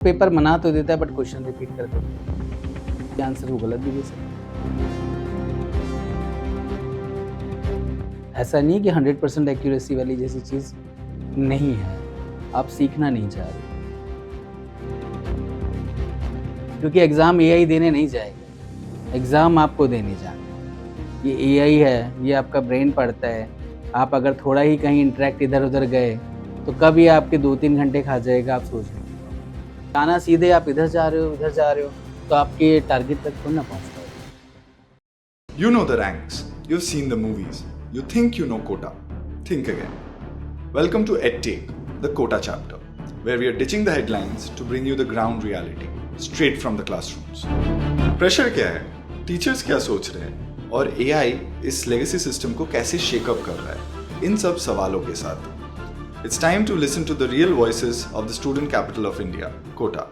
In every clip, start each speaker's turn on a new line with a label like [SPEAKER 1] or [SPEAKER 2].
[SPEAKER 1] Paper बना तो देता है बट क्वेश्चन रिपीट कर देता है, आंसर वो गलत भी दे सकता है। ऐसा नहीं है कि 100% एक्यूरेसी वाली जैसी चीज़ नहीं है, आप सीखना नहीं चाह रहे, क्योंकि एग्ज़ाम एआई देने नहीं जाएगा, एग्ज़ाम आपको देने जाना है। ये एआई है, ये आपका ब्रेन पढ़ता है, आप अगर थोड़ा ही कहीं इंटरेक्ट इधर-उधर गए, तो कब ये आपके 2-3 घंटे खा जाएगा आप सोच नहीं पाओगे। जाना सीधे आप इधर जा रहे हो, उधर जा रहे हो, तो आपके टारगेट तक थोड़ी ना पहुँच पाओगे।
[SPEAKER 2] You know the ranks, you've seen the movies, you think you know Kota. Think again. Welcome to EdTake, the Kota chapter, where we are ditching the headlines to bring you the ground reality, straight from the classrooms. Pressure क्या है? Teachers क्या सोच रहे हैं? और AI इस legacy system को कैसे shake up कर रहा है? इन सब सवालों के साथ. It's time to listen to the real voices of the student capital of India, Kota.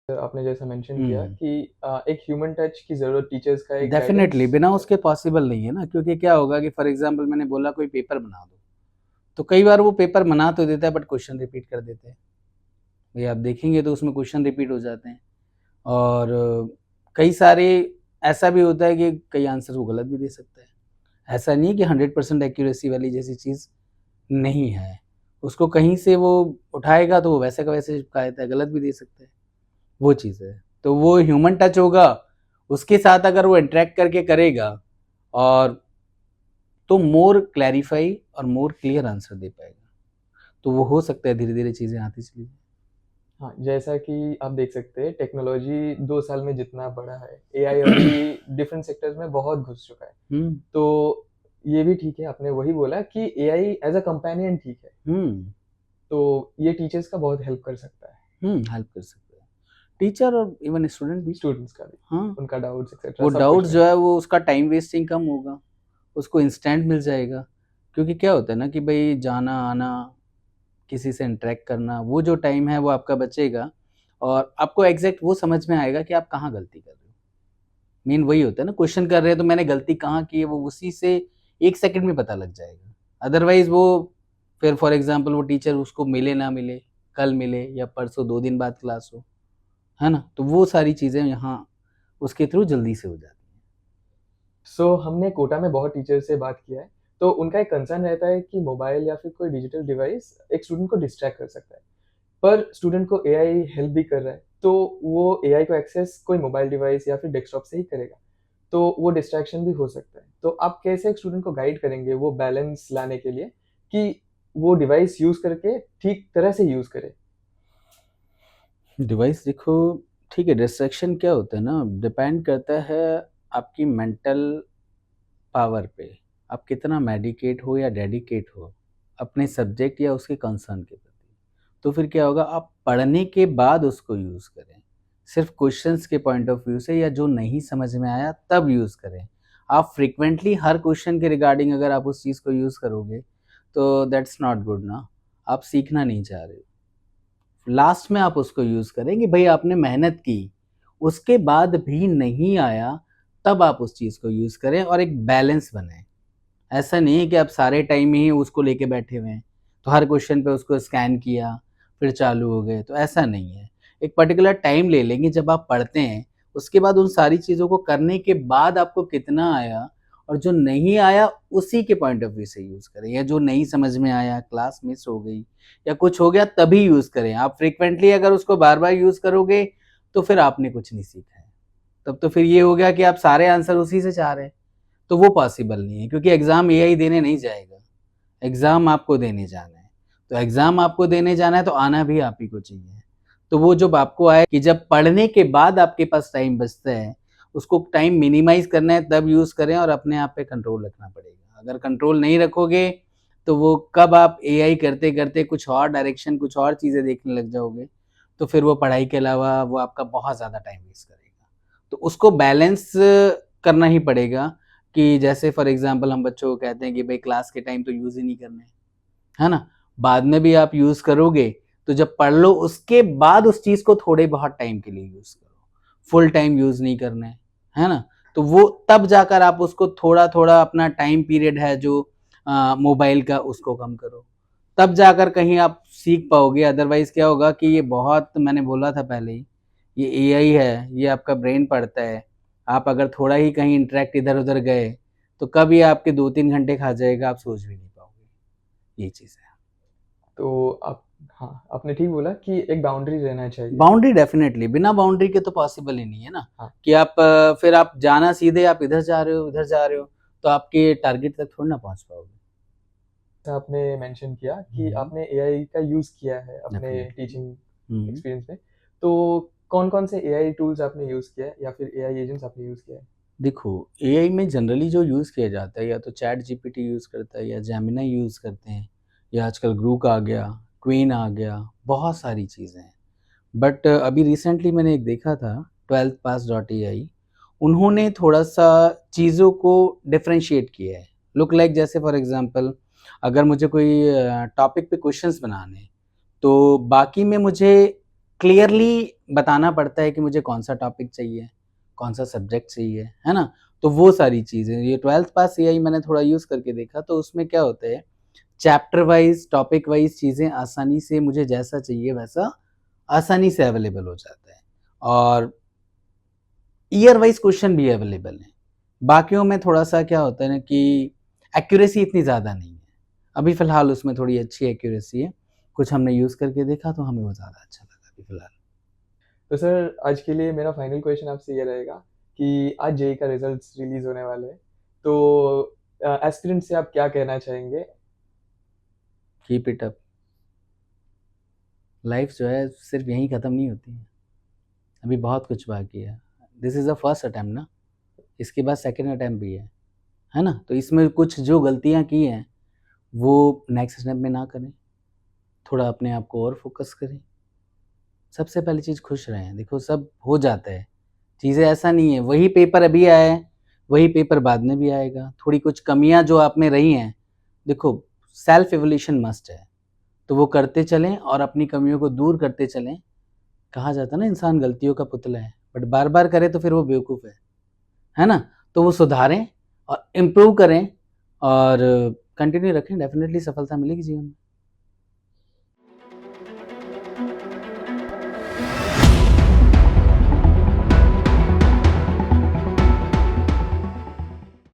[SPEAKER 3] आपने जैसा मेंशन किया कि एक ह्यूमन टच की जरूरत टीचर्स का एक
[SPEAKER 1] डेफिनेटली बिना उसके पॉसिबल नहीं है ना, क्योंकि क्या होगा कि फॉर एग्जांपल मैंने बोला कोई पेपर बना दो, तो कई बार वो पेपर बना तो देता है बट क्वेश्चन रिपीट कर देते हैं। भाई आप देखेंगे तो उसमें क्वेश्चन रिपीट हो जाते हैं, और कई सारे ऐसा भी होता है कि कई आंसर वो गलत भी दे सकता है। ऐसा नहीं है कि 100% एक्यूरेसी वाली जैसी चीज़ नहीं है, उसको कहीं से वो उठाएगा तो वो वैसे का वैसे चिपका देता है, गलत भी दे सकता है, वो चीज़ है। तो वो ह्यूमन टच होगा, उसके साथ अगर वो इंटरेक्ट करके करेगा और तो मोर क्लैरिफाई और मोर क्लियर आंसर दे पाएगा, तो वो हो सकता है धीरे-धीरे चीज़ें आती चली जाएँ।
[SPEAKER 3] हाँ, जैसा कि आप देख सकते हैं टेक्नोलॉजी 2 साल में जितना बढ़ा है, एआई अभी डिफरेंट सेक्टर्स में बहुत घुस चुका है। तो ये भी ठीक है, आपने वही बोला कि एआई एज़ अ कंपेनियन ठीक है। तो ये टीचर्स का बहुत हेल्प कर सकता है।
[SPEAKER 1] हेल्प कर सकता है। टीचर और इवन स्टूडेंट भी।
[SPEAKER 3] स्टूडेंट्स का भी।
[SPEAKER 1] हाँ,
[SPEAKER 3] उनका डाउट्स एक्सेट्रा
[SPEAKER 1] वो
[SPEAKER 3] सब
[SPEAKER 1] डाउट्स
[SPEAKER 3] कुछ
[SPEAKER 1] जो है वो उसका टाइम वेस्टिंग कम होगा, उसको इंस्टेंट मिल जाएगा। क्योंकि क्या होता है ना कि भई जाना-आना, किसी से इंटरैक्ट करना, वो जो टाइम है वो आपका बचेगा और आपको एग्ज़ैक्ट वो समझ में आएगा कि आप कहाँ गलती कर रहे हो। मेन वही होता है ना, क्वेश्चन कर रहे हैं तो मैंने गलती कहाँ की है वो उसी से 1 सेकंड में पता लग जाएगा। अदरवाइज़ वो फिर फॉर एग्ज़ाम्पल वो टीचर उसको मिले ना मिले, कल मिले या परसों 2 दिन बाद क्लास हो, है ना? तो वो सारी चीज़ें यहाँ उसके थ्रू जल्दी से हो जाती हैं।
[SPEAKER 3] सो हमने कोटा में बहुत टीचर से बात किया है, तो उनका एक कंसर्न रहता है कि मोबाइल या फिर कोई डिजिटल डिवाइस एक स्टूडेंट को डिस्ट्रैक्ट कर सकता है। पर स्टूडेंट को एआई हेल्प भी कर रहा है, तो वो एआई को एक्सेस कोई मोबाइल डिवाइस या फिर डेस्कटॉप से ही करेगा। तो वो डिस्ट्रैक्शन भी हो सकता है। तो आप कैसे एक स्टूडेंट को गाइड करेंगे वो बैलेंस लाने के लिए कि वो डिवाइस यूज़ करके ठीक तरह से यूज़ करे?
[SPEAKER 1] डिवाइस देखो, ठीक है, डिस्ट्रैक्शन क्या होता है ना, डिपेंड करता है आपकी मेंटल पावर पे। आप कितना मेडिकेट हो या डेडिकेट हो अपने सब्जेक्ट या उसके कंसर्न के प्रति। तो फिर क्या होगा, आप पढ़ने के बाद उसको यूज़ करें, सिर्फ क्वेश्चंस के पॉइंट ऑफ व्यू से या जो नहीं समझ में आया तब यूज़ करें। आप फ्रीक्वेंटली हर क्वेश्चन के रिगार्डिंग अगर आप उस चीज़ को यूज़ करोगे तो दैट्स नॉट गुड ना, आप सीखना नहीं चाह रहे हो। लास्ट में आप उसको यूज़ करें कि भई आपने मेहनत की, उसके बाद भी नहीं आया, तब आप उस चीज़ को यूज़ करें और एक बैलेंस बनाएँ। ऐसा नहीं है कि आप सारे टाइम ही उसको लेके बैठे हुए हैं, तो हर क्वेश्चन पे उसको स्कैन किया, फिर चालू हो गए, तो ऐसा नहीं है। एक पर्टिकुलर टाइम ले लेंगे जब आप पढ़ते हैं, उसके बाद उन सारी चीज़ों को करने के बाद आपको कितना आया और जो नहीं आया उसी के पॉइंट ऑफ व्यू से यूज़ करें, या जो नहीं समझ में आया, क्लास मिस हो गई या कुछ हो गया तभी यूज़ करें। आप फ्रीक्वेंटली अगर उसको बार-बार यूज़ करोगे, तो फिर आपने कुछ नहीं सीखा है। तब तो फिर ये हो गया कि आप सारे आंसर उसी से चाह रहे हैं, तो वो पॉसिबल नहीं है, क्योंकि एग्ज़ाम एआई देने नहीं जाएगा, एग्ज़ाम आपको देने जाना है। तो एग्ज़ाम आपको देने जाना है तो आना भी आप ही को चाहिए। तो वो जब आपको आए कि जब पढ़ने के बाद आपके पास टाइम बचता है, उसको टाइम मिनिमाइज़ करना है तब यूज़ करें और अपने आप पे कंट्रोल रखना पड़ेगा। अगर कंट्रोल नहीं रखोगे, तो वो कब आप एआई करते-करते कुछ और डायरेक्शन, कुछ और चीज़ें देखने लग जाओगे, तो फिर वो पढ़ाई के अलावा वो आपका बहुत ज़्यादा टाइम वेस्ट करेगा। तो उसको बैलेंस करना ही पड़ेगा कि जैसे फॉर एग्ज़ाम्पल हम बच्चों को कहते हैं कि भई क्लास के टाइम तो यूज़ ही नहीं करना है ना? बाद में भी आप यूज़ करोगे, तो जब पढ़ लो उसके बाद उस चीज़ को थोड़े बहुत टाइम के लिए यूज़ करो। फुल टाइम यूज़ नहीं करना है ना? तो वो तब जाकर आप उसको थोड़ा-थोड़ा अपना टाइम पीरियड है जो मोबाइल का उसको कम करो, तब जाकर कहीं आप सीख पाओगे। अदरवाइज क्या होगा कि ये बहुत, मैंने बोला था पहले ही, ये एआई है, ये आपका ब्रेन पढ़ता है। आप अगर थोड़ा ही कहीं इंटरेक्ट इधर उधर गए तो कब ये आपके 2-3 घंटे खा जाएगा, आप सोच भी नहीं पाओगे। ये चीज़ है।
[SPEAKER 3] तो आप, हाँ, आपने ठीक बोला कि एक बाउंड्री रहना चाहिए।
[SPEAKER 1] बाउंड्री डेफिनेटली, बिना बाउंड्री के तो पॉसिबल ही नहीं है ना।
[SPEAKER 3] हाँ।
[SPEAKER 1] कि आप फिर आप जाना सीधे आप इधर जा रहे हो, उधर जा रहे हो, तो आपके टारगेट तक थोड़ी ना पहुँच पाओगे।
[SPEAKER 3] जैसा आपने मेंशन किया कि
[SPEAKER 1] हुँ।
[SPEAKER 3] आपने एआई का यूज़ किया है अपने
[SPEAKER 1] डेफिनेटली।
[SPEAKER 3] टीचिंग
[SPEAKER 1] हुँ।
[SPEAKER 3] एक्सपीरियंस में। तो कौन-कौन से एआई टूल्स आपने यूज़ किया है या फिर एआई एजेंट्स आपने यूज़ किया है?
[SPEAKER 1] देखो, एआई में जनरली जो यूज़ किया जाता है या तो चैट जीपीटी यूज़ करता है या जेमिनी यूज़ करते हैं, या आजकल ग्रूक आ गया, क्वीन आ गया, बहुत सारी चीज़ें हैं। बट अभी रिसेंटली मैंने एक देखा था 12th पास डॉट एआई, उन्होंने थोड़ा-सा चीज़ों को डिफरेंशिएट किया है। लुक लाइक जैसे फॉर एग्ज़ाम्पल, अगर मुझे कोई टॉपिक पे क्वेश्चंस बनाने हैं, तो बाकी में मुझे क्लियरली बताना पड़ता है कि मुझे कौन-सा टॉपिक चाहिए, कौन-सा सब्जेक्ट चाहिए, है ना? तो वो सारी चीज़ें, ये 12th पास एआई मैंने थोड़ा यूज़ करके देखा, तो उसमें क्या होता है, चैप्टर वाइज़, टॉपिक वाइज़ चीज़ें आसानी से मुझे जैसा चाहिए वैसा आसानी से अवेलेबल हो जाता है, और ईयर वाइज़ क्वेश्चन भी अवेलेबल हैं। बाकियों में थोड़ा-सा क्या होता है ना कि एक्यूरेसी इतनी ज़्यादा नहीं है। अभी फ़िलहाल उसमें थोड़ी अच्छी एक्यूरेसी है। कुछ हमने यूज़ करके देखा तो हमें वो ज़्यादा अच्छा लगा अभी फ़िलहाल।
[SPEAKER 3] तो सर, आज के लिए मेरा फाइनल क्वेश्चन आपसे ये रहेगा कि आज जेईई का रिजल्ट्स रिलीज़ होने वाले हैं। तो एस्पिरेंट से आप क्या कहना चाहेंगे?
[SPEAKER 1] Keep it up. लाइफ़ जो है सिर्फ़ यहीं ख़त्म नहीं होती है। अभी बहुत कुछ बाकी है। This is the first attempt ना, इसके बाद सेकंड अटेम्प्ट भी है ना? तो इसमें कुछ जो गलतियाँ की हैं, वो नेक्स्ट अटेम्प्ट में ना करें। थोड़ा अपने आप को और फ़ोकस करें। सबसे पहली चीज़ खुश रहें। देखो सब हो जाता है। चीज़ें ऐसा नहीं है, वही पेपर अभी आया है, वही पेपर बाद में भी आएगा। थोड़ी कुछ कमियाँ जो आप में रही हैं, देखो सेल्फ इवैल्यूएशन मस्ट है, तो वो करते चलें और अपनी कमियों को दूर करते चलें। कहा जाता है ना इंसान गलतियों का पुतला है, बट बार-बार करे तो फिर वो बेवकूफ़ है ना? तो वो सुधारें और इम्प्रूव करें और कंटिन्यू रखें, डेफ़िनिटली सफलता मिलेगी जीवन में।